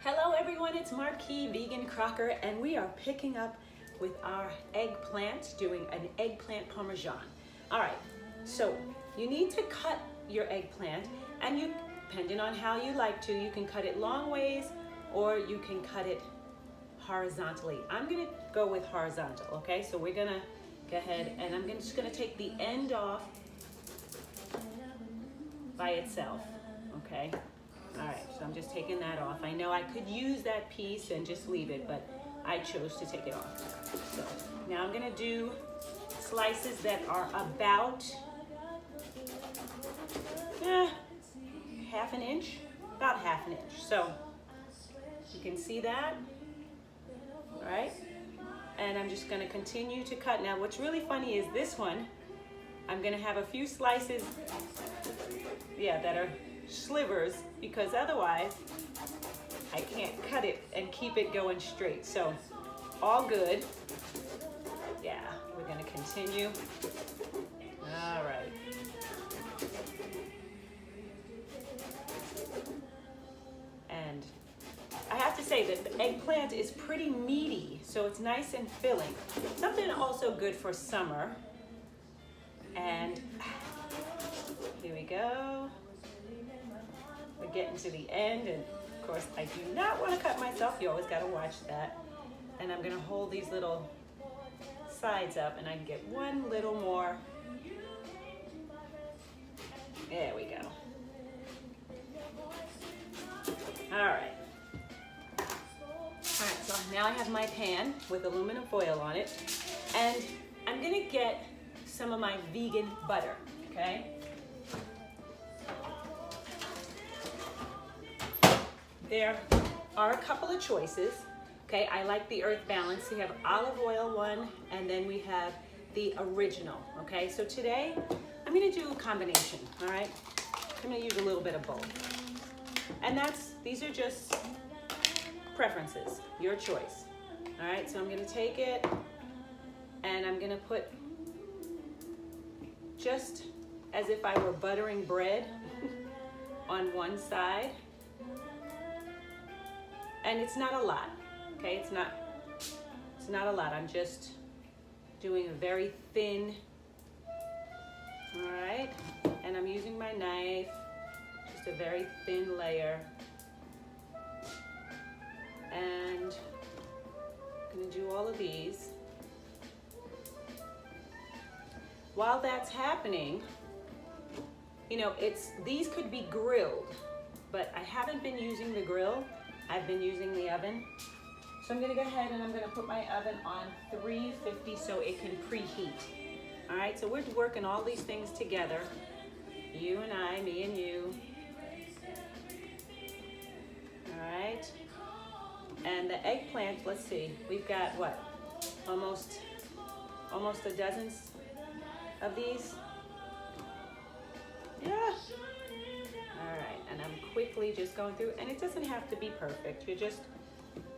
Hello everyone, it's MarQue Vegan Crocker, and we are picking up with our eggplant, doing an eggplant parmesan. All right, so you need to cut your eggplant, and you, depending on how you like to, you can cut it long ways or you can cut it horizontally. I'm gonna go with horizontal, okay? So we're gonna go ahead and I'm just gonna take the end off by itself, okay? All right, so I'm just taking that off. I know I could use that piece and just leave it, but I chose to take it off. So now I'm gonna do slices that are about half an inch, about half an inch. So you can see that, all right? And I'm just gonna continue to cut. Now what's really funny is this one, I'm gonna have a few slices, that are slivers, because otherwise I can't cut it and keep it going straight. So all good. Yeah, we're gonna continue. All right. And I have to say that the eggplant is pretty meaty, so it's nice and filling. Something also good for summer. And here we go. We're getting to the end, and of course I do not want to cut myself. You always got to watch that. And I'm going to hold these little sides up, and I can get one little more. There we go. All right. All right, so now I have my pan with aluminum foil on it, and I'm going to get some of my vegan butter, okay? There are a couple of choices, okay? I like the earth balance. We have olive oil one, and then we have the original, okay? So today, I'm gonna do a combination, all right? I'm gonna use a little bit of both. And these are just preferences, your choice, all right? So I'm gonna take it, and I'm gonna put, just as if I were buttering bread on one side. And it's not a lot, okay? It's not a lot. I'm just doing a very thin, all right? And I'm using my knife, just a very thin layer. And I'm gonna do all of these. While that's happening, these could be grilled, but I haven't been using the grill. I've been using the oven. So I'm gonna go ahead and I'm gonna put my oven on 350 so it can preheat. All right, so we're working all these things together. You and I, me and you. All right. And the eggplant, let's see, we've got what? Almost a dozen of these. Yeah. All right, and I'm quickly just going through, and it doesn't have to be perfect. You're just,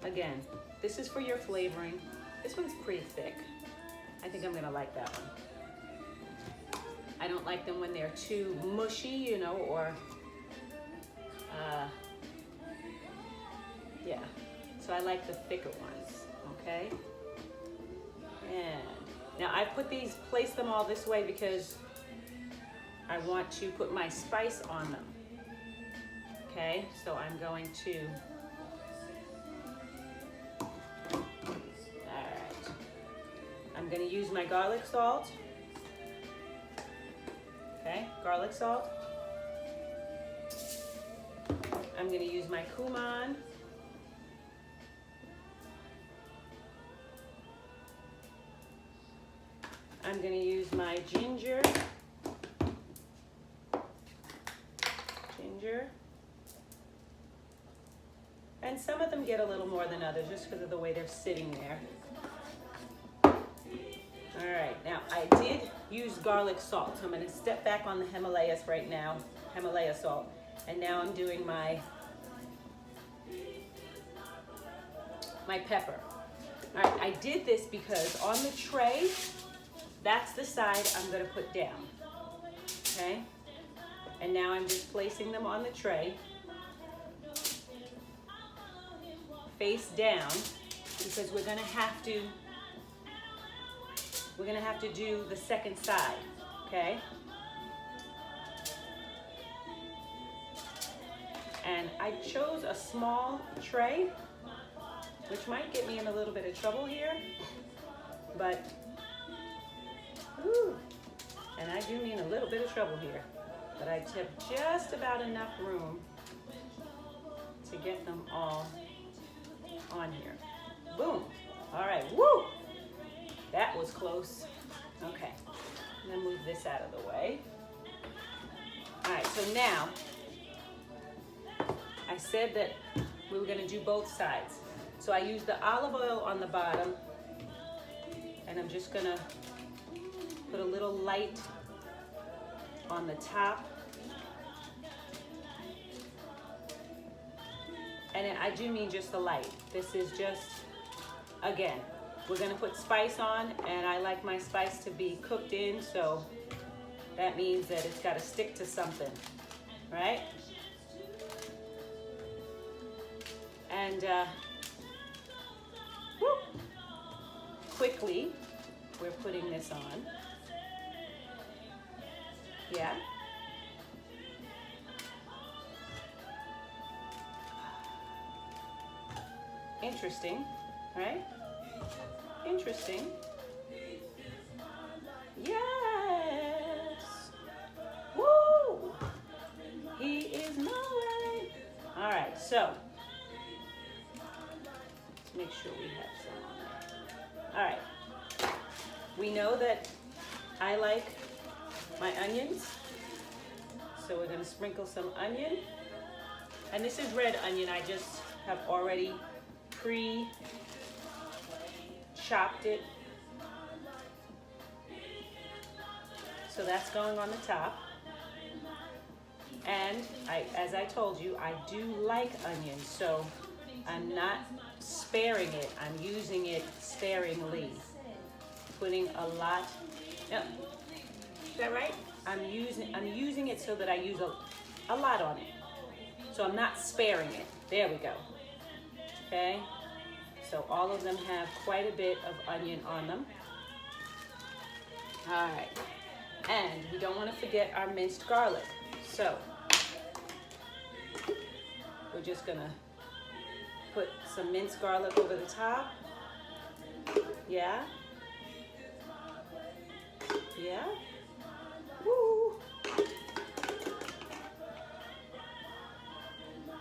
again, this is for your flavoring. This one's pretty thick. I think I'm gonna like that one. I don't like them when they're too mushy, or, yeah. So I like the thicker ones, okay? And now I placed them all this way because I want to put my spice on them. Okay, so I'm going to, all right, I'm going to use my garlic salt, okay, garlic salt. I'm going to use my cumin. I'm going to use my ginger. And some of them get a little more than others just because of the way they're sitting there. All right, now I did use garlic salt, so I'm gonna step back on the Himalayas right now, Himalaya salt, and now I'm doing my pepper. All right, I did this because on the tray, that's the side I'm gonna put down, okay? And now I'm just placing them on the tray. face down because we're gonna have to do the second side, okay? And I chose a small tray, which might get me in a little bit of trouble here, but, ooh, and I do mean a little bit of trouble here, but I have just about enough room to get them all on here. Boom. All right, woo! That was close. Okay, I'm gonna move this out of the way. All right, so now, I said that we were gonna do both sides. So I used the olive oil on the bottom, and I'm just gonna put a little light on the top. And I do mean just the light. This is just, again, we're gonna put spice on, and I like my spice to be cooked in, so that means that it's gotta stick to something, right? And quickly, we're putting this on. Yeah. Interesting, right? Interesting. Yes. Woo! He is mine. All right, so let's make sure we have some on there. All right. We know that I like my onions, so we're gonna sprinkle some onion. And this is red onion. I just have already pre-chopped it. So that's going on the top. And as I told you, I do like onions, so I'm not sparing it. I'm using it sparingly. Putting a lot, is that right? I'm using it so that I use a lot on it. So I'm not sparing it. There we go. Okay? So all of them have quite a bit of onion on them. All right. And we don't want to forget our minced garlic. So we're just gonna put some minced garlic over the top. Yeah. Yeah. Woo.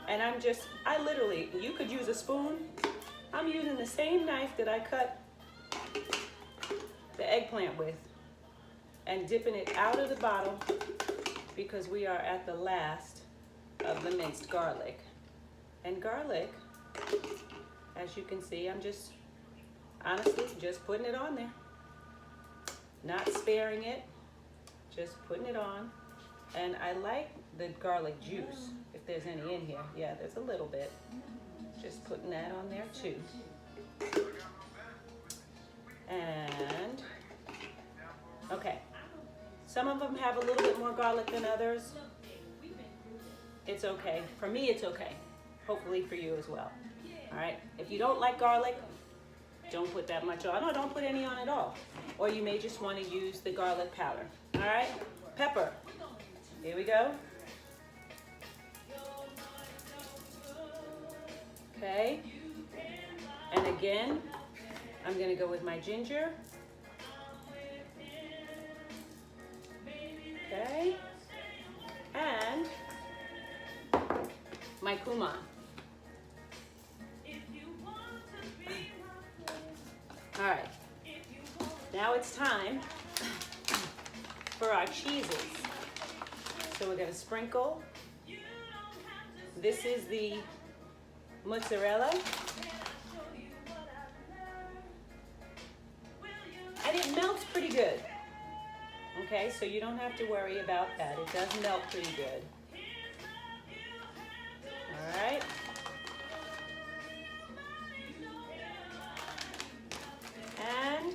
And I literally, you could use a spoon. I'm using the same knife that I cut the eggplant with and dipping it out of the bottle because we are at the last of the minced garlic. And garlic, as you can see, I'm honestly just putting it on there. Not sparing it, just putting it on. And I like the garlic juice, if there's any in here. Yeah, there's a little bit. Just putting that on there too. And, okay. Some of them have a little bit more garlic than others. It's okay. For me, it's okay. Hopefully for you as well. All right, if you don't like garlic, don't put that much on, or don't put any on at all. Or you may just want to use the garlic powder. All right, pepper. Here we go. Okay, and again, I'm gonna go with my ginger. Okay, and my cumin. All right, now it's time for our cheeses. So we're gonna sprinkle. This is the mozzarella. And it melts pretty good. Okay, so you don't have to worry about that. It does melt pretty good. All right. And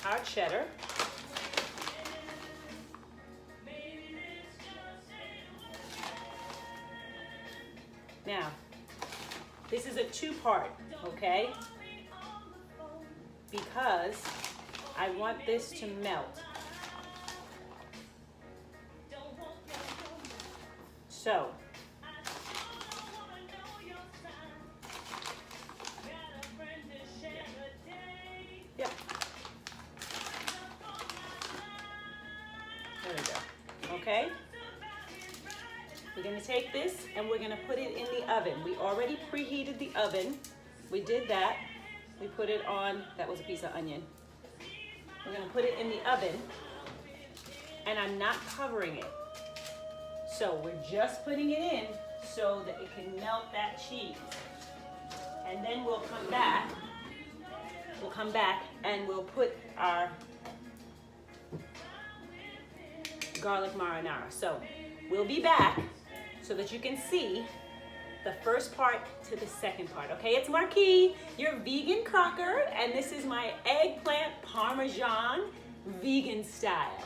our cheddar. Now, This is a two-part, okay? Because I want this to melt. So, yeah. There we go. Okay? We're going to take this and we're going to put it in the oven. We already preheated the oven. We did that. We put it on, that was a piece of onion. We're going to put it in the oven and I'm not covering it. So we're just putting it in so that it can melt that cheese. And then we'll come back. We'll come back and we'll put our garlic marinara. So we'll be back so that you can see the first part to the second part. Okay, it's MarQue, your vegan Crocker, and this is my eggplant parmesan vegan style.